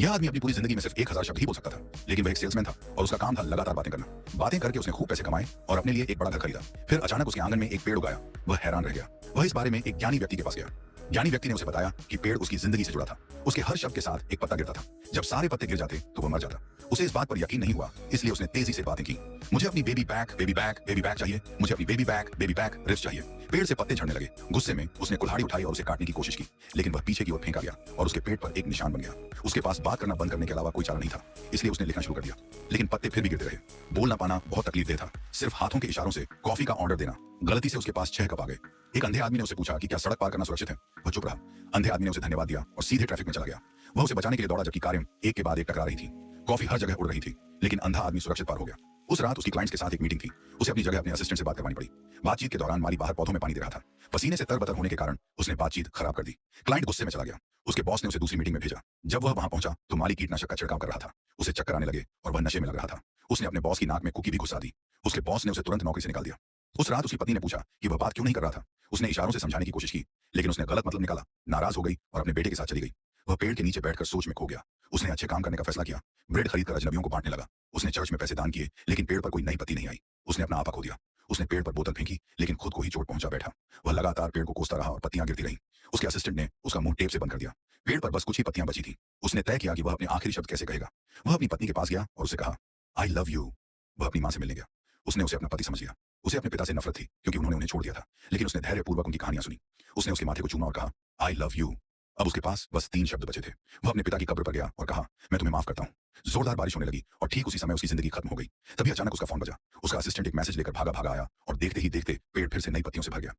यह आदमी अपनी पूरी जिंदगी में सिर्फ 1000 शब्द ही बोल सकता था, लेकिन वह एक सेल्समैन था और उसका काम था लगातार बातें करना। बातें करके उसने खूब पैसे कमाए और अपने लिए एक बड़ा घर खरीदा। फिर अचानक उसके आंगन में एक पेड़ उगाया। वह हैरान रह गया। वह इस बारे में एक ज्ञानी व्यक्ति के पास गया। ज्ञानी व्यक्ति ने उसे बताया कि पेड़ उसकी जिंदगी से जुड़ा था। उसके हर शब्द के साथ एक पत्ता गिरता था। जब सारे पत्ते गिर जाते तो वह मर जाता। उसे इस बात पर यकीन नहीं हुआ, इसलिए उसने तेजी से बातें की। मुझे अपनी baby back, baby back, baby back चाहिए। मुझे अपनी baby back, baby back, ribs चाहिए। पेड़ से पत्ते झड़ने लगे। गुस्से में उसने कुल्हाड़ी उठाई और उसे काटने की कोशिश की, लेकिन वह पीछे की ओर फेंका गया और उसके पेट पर एक निशान बन गया। उसके पास बात करना बंद करने के अलावा कोई चारा नहीं था, इसलिए उसने लिखना शुरू कर दिया। लेकिन पत्ते फिर भी गिरते रहे। बोल ना पाना बहुत तकलीफदेह था। सिर्फ हाथों के इशारों से कॉफी का ऑर्डर देना। गलती से उसके पास 6 कप आ गए। एक अंधे आदमी ने उसे पूछा कि क्या सड़क पार करना सुरक्षित है। वह चुप रहा। अंधे आदमी ने उसे धन्यवाद दिया और सीधे ट्रैफिक में चला गया। वह उसे बचाने के लिए दौड़ा, जबकि कारें एक के बाद एक टकरा रही थी। कॉफी हर जगह उड़ रही थी, लेकिन अंधा आदमी सुरक्षित पार हो गया। उस रात उसकी क्लाइंट्स के साथ एक मीटिंग थी। उसे अपनी जगह अपने असिस्टेंट से बात करवानी पड़ी। बातचीत के दौरान माली बाहर पौधों में पानी दे रहा था। पसीने से तरबतर होने के कारण उसने बातचीत खराब कर दी। क्लाइंट गुस्से में चला गया। उसके बॉस ने उसे दूसरी मीटिंग में भेजा। जब वह वहां पहुंचा तो माली कीटनाशक का छिड़काव कर रहा था। उसे चक्कर आने लगे और वह नशे में लग रहा था। उसने अपने बॉस की नाक में कुकी भी घुसा दी। उसके बॉस ने उसे तुरंत नौकरी से निकाल दिया। उस रात उसकी पत्नी ने पूछा कि वह बात क्यों नहीं कर रहा था। उसने इशारों से समझाने की कोशिश की, लेकिन उसने गलत मतलब निकाला। नाराज हो गई और अपने बेटे के साथ चली गई। वह पेड़ के नीचे बैठकर सोच में खो गया। उसने अच्छे काम करने का फैसला किया। ब्रेड खरीदकर अजनबियों को बांटने लगा। उसने चर्च में पैसे दान किए, लेकिन पेड़ पर कोई नई पत्ती नहीं आई। उसने अपना आपा खो दिया। उसने पेड़ पर बोतल फेंकी, लेकिन खुद को ही चोट पहुंचा बैठा। वह लगातार पेड़ को कोसता रहा और पत्तियां गिरती रहीं। उसके असिस्टेंट ने उसका मुंह टेप से बंद कर दिया। पेड़ पर बस कुछ ही पत्तियां बची थी। उसने तय किया कि वह अपने आखिरी शब्द कैसे कहेगा। वह अपनी पत्नी के पास गया और उसे कहा, आई लव यू। वह अपनी मां से मिलने गया। उसने उसे अपना पति समझ लिया। उसे अपने पिता से नफरत थी, क्योंकि उन्होंने उन्हें छोड़ दिया था, लेकिन उसने धैर्यपूर्वक उनकी कहानियां सुनी। उसने उसके माथे को चूमा और कहा, आई लव यू। अब उसके पास बस 3 शब्द बचे थे। वह अपने पिता की कब्र पर गया और कहा, मैं तुम्हें माफ करता हूँ। जोरदार बारिश होने लगी और ठीक उसी समय उसकी जिंदगी खत्म हो गई। तभी अचानक उसका फोन बजा। उसका असिस्टेंट एक मैसेज लेकर भागा भागा आया और देखते ही देखते पेड़ फिर से नई पत्तियों से भर गया।